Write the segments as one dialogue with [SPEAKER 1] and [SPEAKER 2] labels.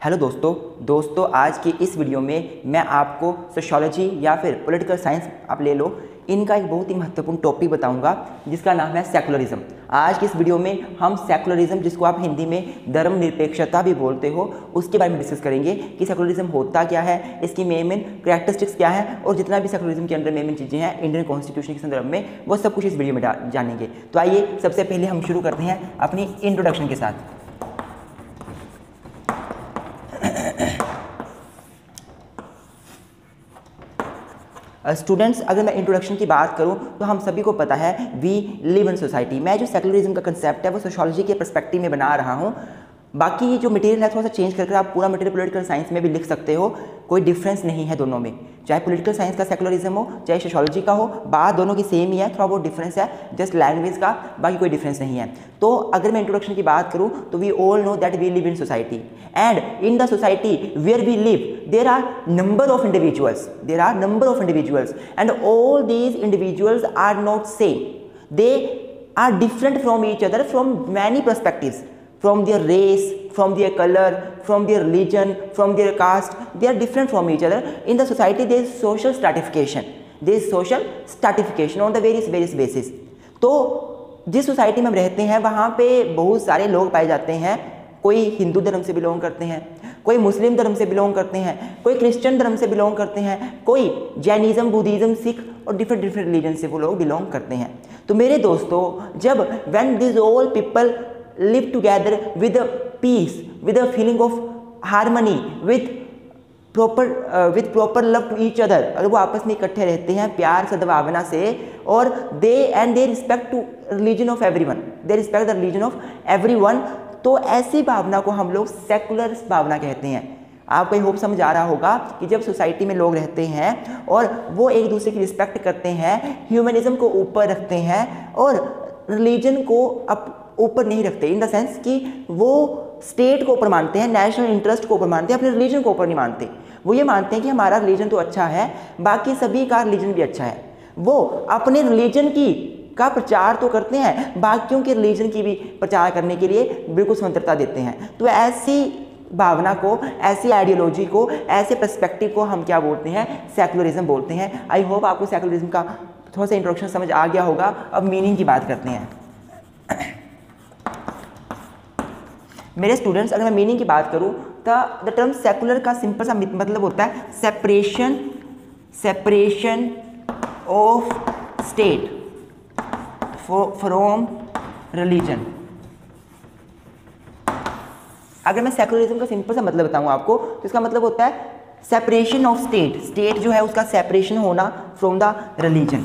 [SPEAKER 1] Hello दोस्तों आज की इस वीडियो में मैं आपको सोशियोलॉजी या फिर पॉलिटिकल साइंस आप ले लो, इनका एक बहुत ही महत्वपूर्ण टॉपिक बताऊंगा जिसका नाम है सेकुलरिज्म। आज की इस वीडियो में हम सेकुलरिज्म, जिसको आप हिंदी में धर्मनिरपेक्षता भी बोलते हो, उसके बारे में डिस्कस करेंगे कि सेकुलरिज्म होता क्या है, इसकी मेन करैक्टरिस्टिक्स क्या है और जितना भी सेकुलरिज्म के अंदर मेन चीज़ें हैं इंडियन कॉन्स्टिट्यूशन के संदर्भ में, वो सब कुछ इस वीडियो में जानेंगे। तो आइए सबसे पहले हम शुरू करते हैं अपनी इंट्रोडक्शन के साथ। स्टूडेंट्स, अगर मैं इंट्रोडक्शन की बात करूं तो हम सभी को पता है वी लिव इन सोसाइटी। मैं जो सेकुलरिज्म का कंसेप्ट है वो सोशियोलॉजी के पर्सपेक्टिव में बना रहा हूं। बाकी ये जो मटेरियल है थोड़ा सा चेंज करके आप पूरा मटेरियल पॉलिटिकल साइंस में भी लिख सकते हो, कोई डिफरेंस नहीं है दोनों में। चाहे पॉलिटिकल साइंस का सेकुलरिज्म हो चाहे सोशियोलॉजी का हो, बात दोनों की सेम ही है, थोड़ा बहुत डिफरेंस है जस्ट लैंग्वेज का, बाकी कोई डिफरेंस नहीं है। तो अगर मैं इंट्रोडक्शन की बात करूं तो we all know that we live in society and in the society where we live there are number of individuals and all these individuals are not same. They are different from each other from many perspectives, from their race, from their color, from their religion, from their caste. They are different from each other. In the society there is social stratification on the various basis. तो जिस society में हम रहते हैं वहाँ पे बहुत सारे लोग पाए जाते हैं। कोई हिंदू धर्म से बिलोंग करते हैं, कोई मुस्लिम धर्म से बिलोंग करते हैं, कोई क्रिश्चियन धर्म से बिलोंग करते हैं, कोई जैनिज्म, बुद्धिज्म, सिख और डिफरेंट रिलीजन से वो लोग बिलोंग करते हैं। तो मेरे दोस्तों, जब when this all people live together with peace, with a feeling of harmony, with proper love to each other, अगर वो आपस में इकट्ठे रहते हैं प्यार सद्भावना से, और they respect to religion of everyone, they respect the religion of everyone, तो ऐसी भावना को हम लोग सेकुलर भावना कहते हैं। आपको ये होप समझ आ रहा होगा कि जब सोसाइटी में लोग रहते हैं और वो एक दूसरे की रिस्पेक्ट करते हैं, ह्यूमनिज्म को ऊपर रखते हैं और रिलीजन को ऊपर नहीं रखते, इन द सेंस कि वो स्टेट को ऊपर मानते हैं, नेशनल इंटरेस्ट को ऊपर मानते हैं, अपने रिलीजन को ऊपर नहीं मानते। वो ये मानते हैं कि हमारा रिलीजन तो अच्छा है, बाकी सभी का रिलीजन भी अच्छा है। वो अपने रिलीजन का प्रचार तो करते हैं, बाकियों के रिलीजन की भी प्रचार करने के लिए बिल्कुल स्वतंत्रता देते हैं। तो ऐसी भावना को, ऐसी आइडियोलॉजी को, ऐसे पर्सपेक्टिव को हम क्या बोलते हैं? सेकुलरिज्म बोलते हैं। आई होप आपको सेकुलरिज्म का थोड़ा सा इंट्रोडक्शन समझ आ गया होगा। अब मीनिंग की बात करते हैं। मेरे स्टूडेंट्स, अगर मैं मीनिंग की बात करूं तो द टर्म सेकुलर का सिंपल सा मतलब होता है separation of state from religion. अगर मैं सेकुलरिज्म का सिंपल सा मतलब बताऊं आपको तो इसका मतलब होता है सेपरेशन ऑफ स्टेट जो है उसका सेपरेशन होना from the religion.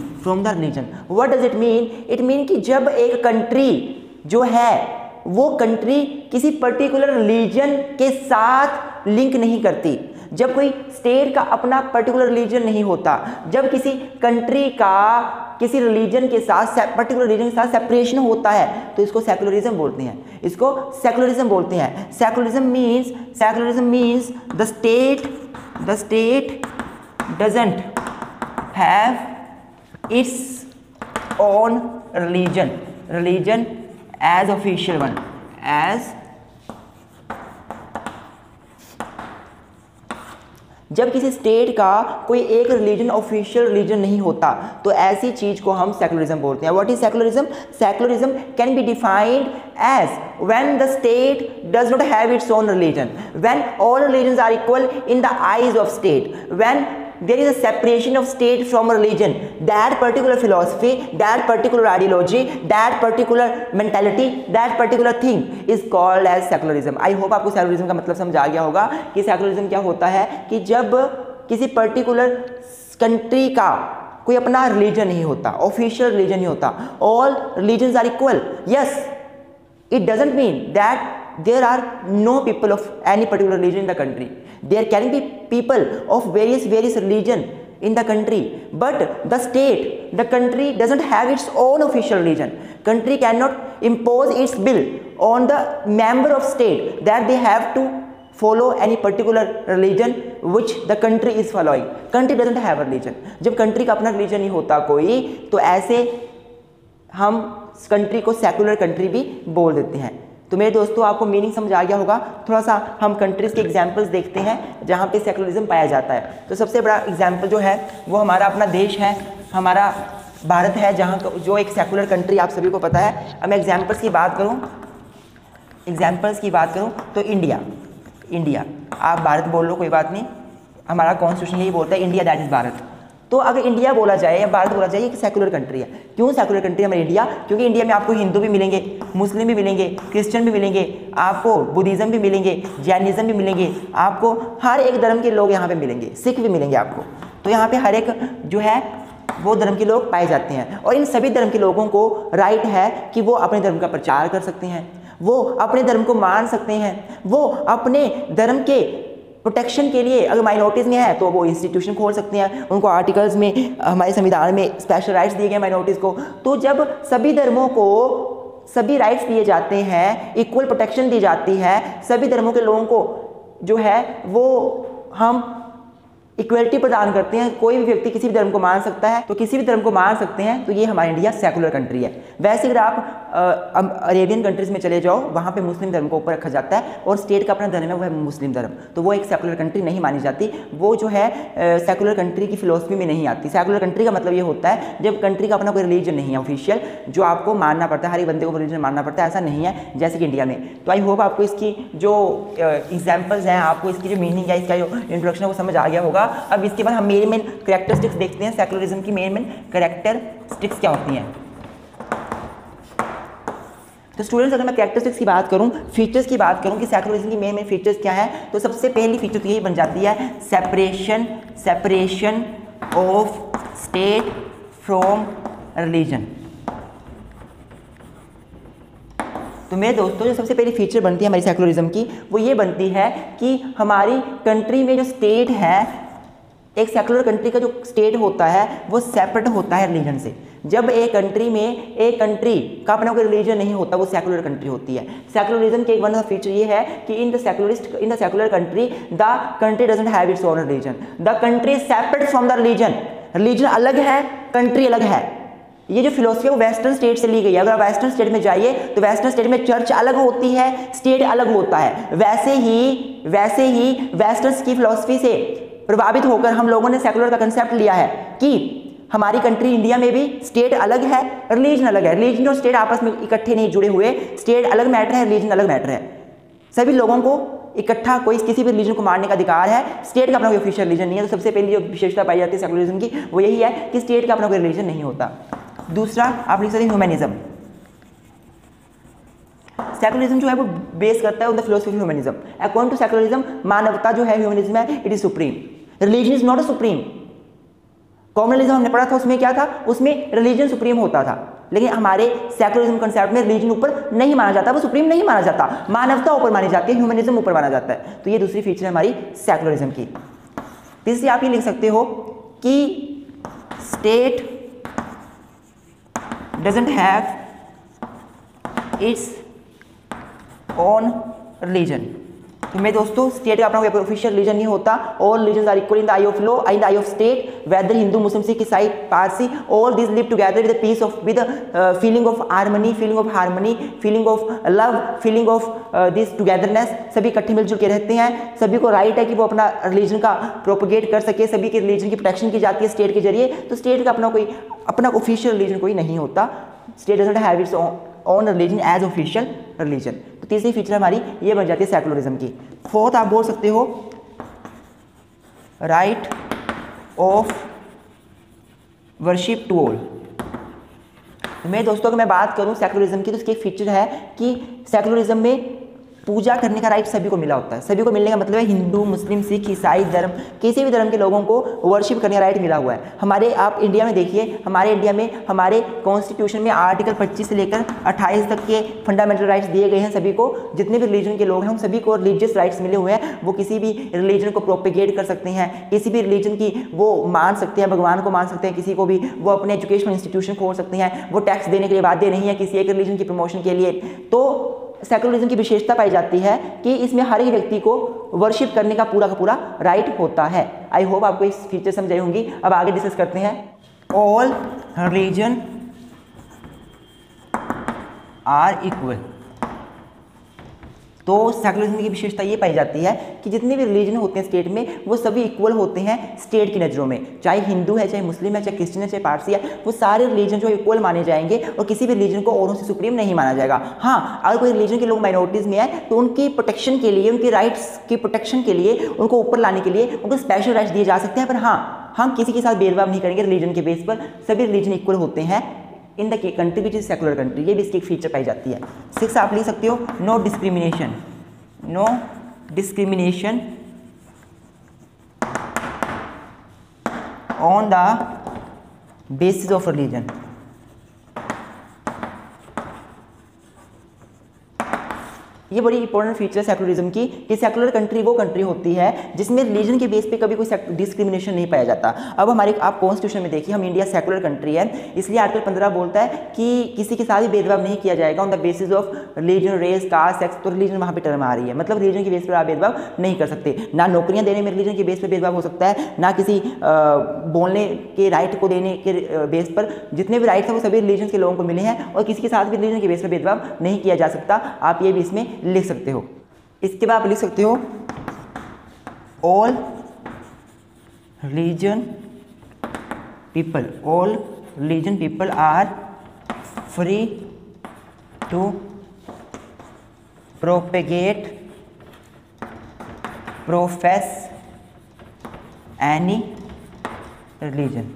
[SPEAKER 1] What does it mean? It mean कि जब एक कंट्री जो है वो कंट्री किसी पर्टिकुलर रिलीजन के साथ लिंक नहीं करती, जब कोई स्टेट का अपना पर्टिकुलर रिलीजन नहीं होता, जब किसी कंट्री का किसी रिलीजन के साथ, पर्टिकुलर रिलीजन के साथ सेपरेशन होता है, तो इसको सेकुलरिज्म बोलते हैं। Secularism means the state doesn't have its own religion as official one, जब किसी स्टेट का कोई एक रिलीजन ऑफिशियल रिलीजन नहीं होता तो ऐसी चीज को हम सेकुलरिज्म बोलते हैं। What is secularism? Secularism can be defined as when the state does not have its own religion, when all religions are equal in the eyes of state, when there is a separation of state from a religion, that particular philosophy, that particular ideology, that particular mentality, that particular thing is called as secularism. I hope आपको secularism का मतलब समझ आ गया होगा कि secularism क्या होता है कि जब किसी पर्टिकुलर कंट्री का कोई अपना रिलीजन नहीं होता, ऑफिशियल रिलीजन नहीं होता, all religions are equal. Yes, it doesn't mean that there are no people of any particular religion in the country. There can be people of various religion in the country, but the country doesn't have its own official religion. Country cannot impose its will on the member of state that they have to follow any particular religion which the country is following. Country doesn't have a religion. जब country का अपना religion नहीं होता कोई, तो ऐसे हम country को सेकुलर कंट्री भी बोल देते हैं। तो तो मेरे दोस्तों आपको मीनिंग समझ आ गया होगा। थोड़ा सा हम कंट्रीज़ के एग्जाम्पल्स देखते हैं जहाँ पे सेकुलरिज्म पाया जाता है। तो सबसे बड़ा एग्जाम्पल जो है वो हमारा अपना देश है, हमारा भारत है, जहाँ जो एक सेकुलर कंट्री आप सभी को पता है। अब मैं एग्जाम्पल्स की बात करूँ तो इंडिया, आप भारत बोल लो कोई बात नहीं, हमारा कॉन्स्टिट्यूशन यही बोलता है इंडिया दैट इज़ भारत। तो अगर इंडिया बोला जाए या भारत बोला जाए एक सेकुलर कंट्री है। क्यों सेकुलर कंट्री है हमारी इंडिया? क्योंकि इंडिया में आपको हिंदू भी मिलेंगे, मुस्लिम भी मिलेंगे, क्रिश्चियन भी मिलेंगे, आपको बुद्धिज़्म भी मिलेंगे, जैनिज़्म भी मिलेंगे, आपको हर एक धर्म के लोग यहाँ पे मिलेंगे, सिख भी मिलेंगे आपको। तो यहाँ पे हर एक जो है वो धर्म के लोग पाए जाते हैं और इन सभी धर्म के लोगों को राइट है कि वो अपने धर्म का प्रचार कर सकते हैं, वो अपने धर्म को मान सकते हैं, वो अपने धर्म के प्रोटेक्शन के लिए अगर माइनॉरिटीज़ में है तो वो इंस्टीट्यूशन खोल सकते हैं। उनको आर्टिकल्स में हमारे संविधान में स्पेशल राइट्स दिए गए माइनॉरिटीज़ को। तो जब सभी धर्मों को सभी राइट्स दिए जाते हैं, इक्वल प्रोटेक्शन दी जाती है, सभी धर्मों के लोगों को जो है वो हम इक्वलिटी प्रदान करते हैं, कोई भी व्यक्ति किसी भी धर्म को मान सकता है, तो किसी भी धर्म को मान सकते हैं, तो ये हमारा इंडिया सेकुलर कंट्री है। वैसे अगर आप अरेबियन कंट्रीज़ में चले जाओ, वहाँ पे मुस्लिम धर्म को ऊपर रखा जाता है और स्टेट का अपना धर्म है वो है मुस्लिम धर्म, तो वो एक सेकुलर कंट्री नहीं मानी जाती। वो जो है सेकुलर कंट्री की फिलोसफी में नहीं आती। सेकुलर कंट्री का मतलब ये होता है जब कंट्री का अपना कोई रिलीजन नहीं है ऑफिशियल, जो आपको मानना पड़ता है, हर एक बंदे को रिलीजन मानना पड़ता है, ऐसा नहीं है जैसे कि इंडिया में। तो आई होप आपको इसकी जो एग्जाम्पल्स हैं, आपको इसकी जो मीनिंग है, इसका जो इंट्रोडक्शन है वो समझ आ गया होगा। अब इसके बाद हम मेन कैरेक्टरिस्टिक्स देखते हैं, सेकुलरिज्म की मेन कैरेक्टरिस्टिक्स क्या होती हैं। तो स्टूडेंट्स अगर मैं कैरेक्टरिस्टिक्स की बात करूं, फीचर्स की बात करूं कि सेकुलरिज्म की मेन फीचर्स क्या है, तो सबसे पहली फीचर तो यही बन जाती है separation of state from religion. तो मेरे दोस्तों जो सबसे पहली फीचर बनती है हमारी सेकुलरिज्म की वो ये बनती है कि हमारी कंट्री में जो स्टेट है, एक सेकुलर कंट्री का जो स्टेट होता है वो सेपरेट होता है रिलीजन से। जब एक कंट्री में एक कंट्री का अपना कोई रिलीजन नहीं होता, वो सेकुलर कंट्री होती है। सेकुलरिज्म के एक वन ऑफ फीचर ये है कि in the secular country the country doesn't have its own religion, the country is separate from the religion. Religion अलग है, कंट्री अलग है। ये जो फिलोसफी है वो वेस्टर्न स्टेट से ली गई है। अगर आप वेस्टर्न स्टेट में जाइए तो वेस्टर्न स्टेट में चर्च अलग होती है, स्टेट अलग होता है। वैसे ही वेस्टर्न की फिलोसफी से प्रभावित होकर हम लोगों ने सेकुलर का कंसेप्ट लिया है कि हमारी कंट्री इंडिया में भी स्टेट अलग है, रिलीजन अलग है। रिलीजन और स्टेट आपस में इकट्ठे नहीं जुड़े हुए, स्टेट अलग मैटर है, रिलीजन अलग मैटर है। सभी लोगों को इकट्ठा कोई किसी भी रिलीजन को मानने का अधिकार है। स्टेट का अपना कोई ऑफिशियल रिलीजन नहीं है। तो सबसे पहली जो विशेषता पाई जाती है सेकुलरिज्म की वो यही है कि स्टेट का अपना कोई रिलीजन नहीं होता। दूसरा आप लिख सकते हैं ह्यूमनिज्म। सेकुलरिज्म जो है वो बेस करता है on the philosophy of humanism. According to secularism मानवता जो है ह्यूमनिज्म है, it is supreme, religion is not a supreme. Communalism हमने पढ़ा था, उसमें क्या था, उसमें रिलीजन सुप्रीम होता था, लेकिन हमारे सेकुलरिज्म कंसेप्ट में रिलीजन ऊपर नहीं माना जाता, वो सुप्रीम नहीं माना जाता, मानवता ऊपर मानी जाती है, ह्यूमनिज्म ऊपर माना जाता है। तो ये दूसरी फीचर है हमारी सेकुलरिज्म की। तीसरी आप ये लिख सकते हो कि state doesn't have its own religion. तो मेरे दोस्तों स्टेट का अपना कोई ऑफिशियल रिलीजन नहीं होता। All religions are equal in the eye of law, in the eye of state, whether Hindu, Muslim, Sikh, ईसाई, Parsi, all this live together with peace of, with feeling of harmony, feeling of love, feeling of this togetherness. सभी इकट्ठे मिलजुल के रहते हैं। सभी को right है कि वो अपना रिलीजन का प्रोपोगेट कर सके। सभी के रिलीजन की प्रोटेक्शन की जाती है स्टेट के जरिए। तो स्टेट का अपना ऑफिशियल रिलीजन कोई नहीं होता। State doesn't have its own religion as official religion. तो तीसरी फीचर हमारी ये बन जाती है सेकुलरिज्म की। फोर्थ आप बोल सकते हो right of worship to all. मेरे दोस्तों अगर मैं बात करूं सेकुलरिज्म की तो उसकी एक फीचर है कि सेकुलरिज्म में पूजा करने का राइट सभी को मिला होता है। सभी को मिलने का मतलब है हिंदू, मुस्लिम, सिख, ईसाई धर्म, किसी भी धर्म के लोगों को वर्शिप करने का राइट मिला हुआ है। हमारे आप इंडिया में देखिए, हमारे इंडिया में हमारे कॉन्स्टिट्यूशन में आर्टिकल 25 से लेकर 28 तक के फंडामेंटल राइट्स दिए गए हैं। सभी को, जितने भी रिलीजन के लोग हैं उन सभी को रिलीजियस राइट्स मिले हुए हैं। वो किसी भी रिलीजन को प्रोपेगेट कर सकते हैं, किसी भी रिलीजन की वो मान सकते हैं, भगवान को मान सकते हैं, किसी को भी वो अपने एजुकेशनल इंस्टीट्यूशन खोल सकते हैं। वो टैक्स देने के लिए बाध्य नहीं है किसी एक रिलीजन की प्रमोशन के लिए। तो सेकुलरिज्म की विशेषता पाई जाती है कि इसमें हर एक व्यक्ति को वर्शिप करने का पूरा राइट होता है। आई होप आपको इस फीचर समझ आई होंगी। अब आगे डिस्कस करते हैं। All religion are equal. तो सेकुलरिज्म की विशेषता ये पाई जाती है कि जितने भी रिलीजन होते हैं स्टेट में वो सभी इक्वल होते हैं स्टेट की नज़रों में, चाहे हिंदू है, चाहे मुस्लिम है, चाहे क्रिश्चियन है, चाहे पारसी है, वो सारे रिलीजन जो इक्वल माने जाएंगे और किसी भी रिलीजन को औरों से सुप्रीम नहीं माना जाएगा। हाँ, अगर कोई रिलीजन के लोग माइनॉरिटीज़ में है तो उनकी प्रोटेक्शन के लिए, उनके राइट्स की प्रोटेक्शन के लिए, उनको ऊपर लाने के लिए उनको स्पेशल राइट्स दिए जा सकते हैं। पर हाँ, हम किसी के साथ भेदभाव नहीं करेंगे रिलीजन के बेस पर, सभी रिलीजन इक्वल होते हैं in the country which is secular country. ये भी इसकी एक फीचर पाई जाती है। 6 आप लिख सकते हो, no discrimination, no discrimination on the basis of religion. ये बड़ी इंपॉर्टेंट फीचर है सेकुलरिज्म की कि सेकुलर कंट्री वो कंट्री होती है जिसमें रिलीजन के बेस पे कभी कोई डिस्क्रिमिनेशन नहीं पाया जाता। अब हमारे आप कॉन्स्टिट्यूशन में देखिए, हम इंडिया सेकुलर कंट्री है, इसलिए आर्टिकल 15 बोलता है कि किसी के साथ भी भेदभाव नहीं किया जाएगा on the basis of religion, race, caste, sex. तो रिलीजन वहाँ पे टर्म आ रही है, मतलब रिलीजन के बेस पर आप भेदभाव नहीं कर सकते। ना नौकरियाँ देने में रिलीजन के बेस पर भेदभाव हो सकता है, ना किसी बोलने के राइट को देने के बेस पर। जितने भी राइट्स हैं वो सभी रिलीजन के लोगों को मिले हैं और किसी के साथ भी रिलीजन के बेस पर भेदभाव नहीं किया जा सकता। आप ये भी इसमें लिख सकते हो। इसके बाद आप लिख सकते हो all religion people, all religion people are free to propagate, profess any religion.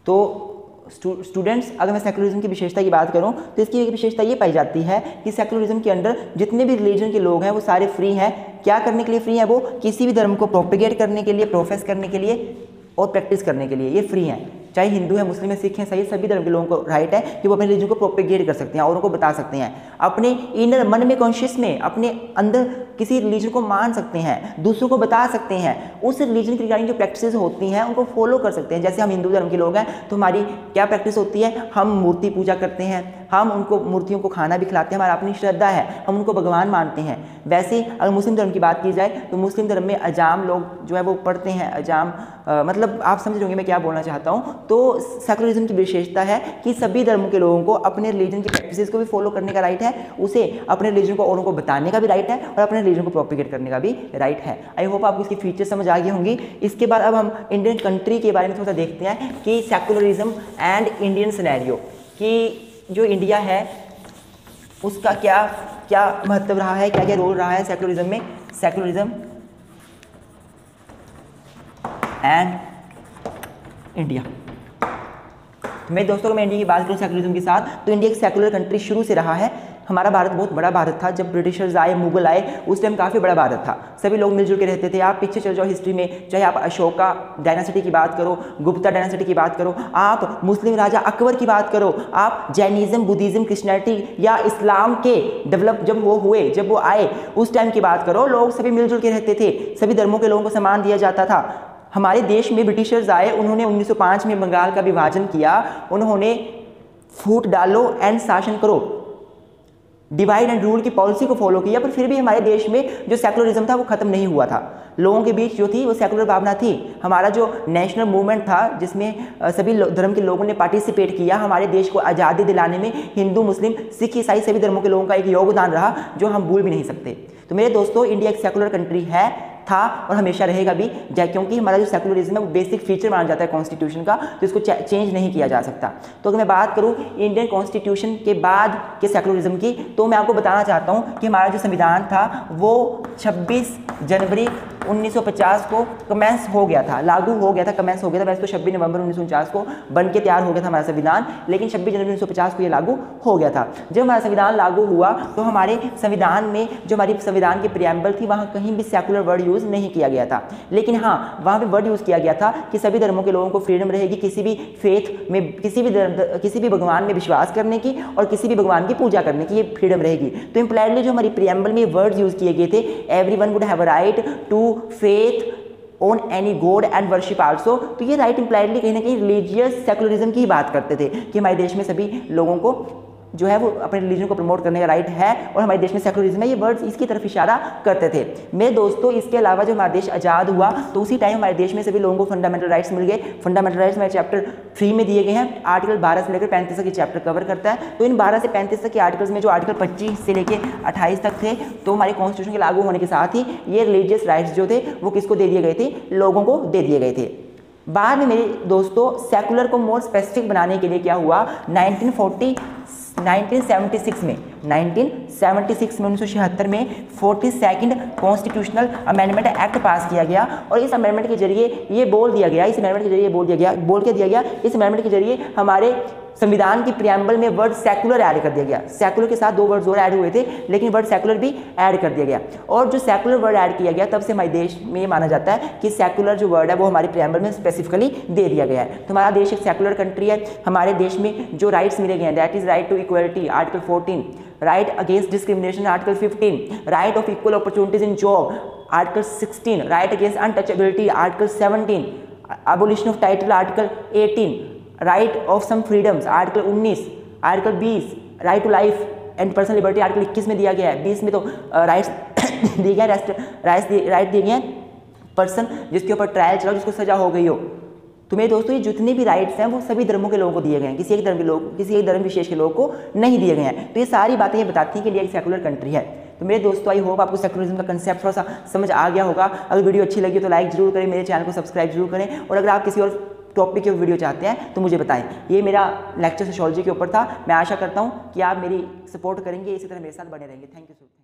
[SPEAKER 1] तो स्टूडेंट्स, अगर मैं सेकुलरिज्म की विशेषता की बात करूं तो इसकी एक विशेषता ये पाई जाती है कि सेकुलरिज्म के अंदर जितने भी रिलीजन के लोग हैं वो सारे फ्री हैं। क्या करने के लिए फ्री हैं? वो किसी भी धर्म को प्रोपेगेट करने के लिए, प्रोफेस करने के लिए और प्रैक्टिस करने के लिए ये फ्री हैं। चाहे हिंदू है, मुस्लिम है, सिख है, सही सभी धर्म के लोगों को राइट है कि वो अपने रिलीजन को प्रोपेगेट कर सकते हैं, औरों को बता सकते हैं, अपने इनर मन में, कॉन्शियस में, अपने अंदर किसी रिलीजन को मान सकते हैं, दूसरों को बता सकते हैं। उस रिलीजन की रिगार्डिंग जो प्रैक्टिसेस होती हैं उनको फॉलो कर सकते हैं। जैसे हम हिंदू धर्म के लोग हैं तो हमारी क्या प्रैक्टिस होती है? हम मूर्ति पूजा करते हैं, हम उनको मूर्तियों को खाना भी खिलाते हैं, हमारा अपनी श्रद्धा है, हम उनको भगवान मानते हैं। वैसे अगर मुस्लिम धर्म की बात की जाए तो मुस्लिम धर्म में अजाम लोग जो है वो पढ़ते हैं। अजाम मतलब आप समझ रहे होंगे मैं क्या बोलना चाहता हूँ। तो सेकुलरिज्म की विशेषता है कि सभी धर्मों के लोगों को अपने रिलीजन की प्रैक्टिसेस को भी फॉलो करने का राइट है, उसे अपने रिलीजन को औरों को बताने का भी राइट है और अपने रिलीजन को प्रोपेगेट करने का भी राइट है। आई होप आपको इसकी फीचर समझ आ गई होंगी। इसके बाद अब हम इंडियन कंट्री के बारे में थोड़ा सा देखते हैं कि सेकुलरिज्म एंड इंडियन सिनेरियो, कि जो इंडिया है उसका क्या क्या महत्व रहा है, क्या क्या रोल रहा है सेकुलरिज्म में। Secularism and India. मेरे दोस्तों, को मैं इंडिया की बात करूँ सेकुलरिज्म के साथ, तो इंडिया एक सेकुलर कंट्री शुरू से रहा है। हमारा भारत बहुत बड़ा भारत था। जब ब्रिटिशर्स आए, मुगल आए, उस टाइम काफ़ी बड़ा भारत था, सभी लोग मिलजुल के रहते थे। आप पीछे चल जाओ हिस्ट्री में, चाहे आप अशोका डायनासिटी की बात करो, गुप्ता डायनासिटी की बात करो, आप मुस्लिम राजा अकबर की बात करो, आप जैनिज्म, बुद्धिज्म, क्रिश्चियनिटी या इस्लाम के डेवलप जब वो हुए, जब वो आए, उस टाइम की बात करो, लोग सभी मिलजुल के रहते थे, सभी धर्मों के लोगों को सम्मान दिया जाता था। हमारे देश में ब्रिटिशर्स आए, उन्होंने 1905 में बंगाल का विभाजन किया, उन्होंने फूट डालो एंड शासन करो, डिवाइड एंड रूल की पॉलिसी को फॉलो किया, पर फिर भी हमारे देश में जो सेकुलरिज्म था वो खत्म नहीं हुआ था। लोगों के बीच जो थी वो सेकुलर भावना थी। हमारा जो नेशनल मूवमेंट था जिसमें सभी धर्म के लोगों ने पार्टिसिपेट किया, हमारे देश को आज़ादी दिलाने में हिंदू, मुस्लिम, सिख, ईसाई सभी धर्मों के लोगों का एक योगदान रहा जो हम भूल भी नहीं सकते। तो मेरे दोस्तों, इंडिया एक सेकुलर कंट्री है, था और हमेशा रहेगा भी, क्योंकि हमारा जो सेकुलरिज्म है वो बेसिक फीचर माना जाता है कॉन्स्टिट्यूशन का, तो इसको चेंज नहीं किया जा सकता। तो अगर मैं बात करूं इंडियन कॉन्स्टिट्यूशन के बाद के सेकुलरिज्म की, तो मैं आपको बताना चाहता हूं कि हमारा जो संविधान था वो 26 जनवरी 1950 को कमेंस हो गया था, लागू हो गया था, कमेंस हो गया था। वैसे तो 26 नवंबर 1949 को बन के तैयार हो गया था हमारा संविधान, लेकिन 26 जनवरी 1950 को ये लागू हो गया था। जब हमारा संविधान लागू हुआ तो हमारे संविधान में जो हमारी संविधान की प्रियम्बल थी वहाँ कहीं भी सेकुलर वर्ड यूज़ नहीं किया गया था, लेकिन हाँ वहाँ पे वर्ड यूज़ किया गया था कि सभी धर्मों के लोगों को फ्रीडम रहेगी किसी भी फेथ में, किसी भी भगवान में विश्वास करने की और किसी भी भगवान की पूजा करने की, ये फ्रीडम रहेगी। तो इम्प्लाइडली जो हमारी प्रियम्बल में वर्ड्स यूज़ किए गए थे, everyone would have a right to faith on any god and worship also, तो ये राइट इंप्लाइडली कहीं ना कहीं रिलीजियस सेकुलरिज्म की ही बात करते थे कि हमारे देश में सभी लोगों को जो है वो अपने रिलीजन को प्रमोट करने का राइट है और हमारे देश में सेकुलरिज्म है। ये वर्ड्स इसकी तरफ इशारा करते थे। मेरे दोस्तों इसके अलावा जो हमारा देश आज़ाद हुआ तो उसी टाइम हमारे देश में सभी लोगों को फंडामेंटल राइट्स मिल गए। फंडामेंटल राइट्स हमारे चैप्टर 3 में दिए गए हैं। आर्टिकल 12 से लेकर 35 तक ये चैप्टर कवर करता है। तो इन 12 से 35 तक के आर्टिकल्स में जो आर्टिकल 25 से लेकर 28 तक थे तो हमारे कॉन्स्टिट्यूशन के लागू होने के साथ ही ये रिलीजियस राइट्स जो थे वो किसको दे दिए गए थे, लोगों को दे दिए गए थे। बाद में मेरे दोस्तों सेकुलर को मोर स्पेसिफिक बनाने के लिए क्या हुआ, 1976 में 1976 में 42nd कॉन्स्टिट्यूशनल अमेंडमेंट एक्ट पास किया गया और इस अमेंडमेंट के जरिए ये बोल दिया गया, इस अमेंडमेंट के जरिए इस अमेंडमेंट के जरिए हमारे संविधान की प्रियम्बल में वर्ड सेकुलर ऐड कर दिया गया। सेकुलर के साथ 2 वर्ड्स और ऐड हुए थे लेकिन वर्ड सेकुलर भी ऐड कर दिया गया और जो सेकुलर वर्ड ऐड किया गया तब से हमारे देश में ये माना जाता है कि सेकुलर जो वर्ड है वो हमारी प्रियम्बल में स्पेसिफिकली दे दिया गया है। तो हमारा देश एक सेकुलर कंट्री है। हमारे देश में जो राइट्स मिले गए हैं that is right to equality article 14, right against discrimination article 15, right of equal opportunities in job article 16, right against untouchability article 17, abolition of title article 18, right of some freedoms article 19, article 20, right to life and personal liberty article 21 में दिया गया है। 20 में तो rights दिए गए, right दिए गए पर्सन जिसके ऊपर ट्रायल चला जिसको सजा हो गई हो। तो मेरे दोस्तों ये जितने भी राइट्स हैं वो सभी धर्मों के लोगों को दिए गए हैं, किसी एक धर्म विशेष के लोगों को नहीं दिए गए हैं। तो ये सारी बातें ये बताती हैं कि ये एक सेकुलर कंट्री है। तो मेरे दोस्तों आई होप आपको सेकुलरिज्म का कंसेप्ट थोड़ा सा समझ आ गया होगा। अगर वीडियो अच्छी लगी तो लाइक जरूर करें, मेरे चैनल को सब्सक्राइब जरूर करें और अगर आप किसी और टॉपिक की वीडियो चाहते हैं तो मुझे बताएं। ये मेरा लेक्चर सोशियोलॉजी के ऊपर था। मैं आशा करता हूँ कि आप मेरी सपोर्ट करेंगे, इसी तरह मेरे साथ बने रहेंगे। Thank you so much.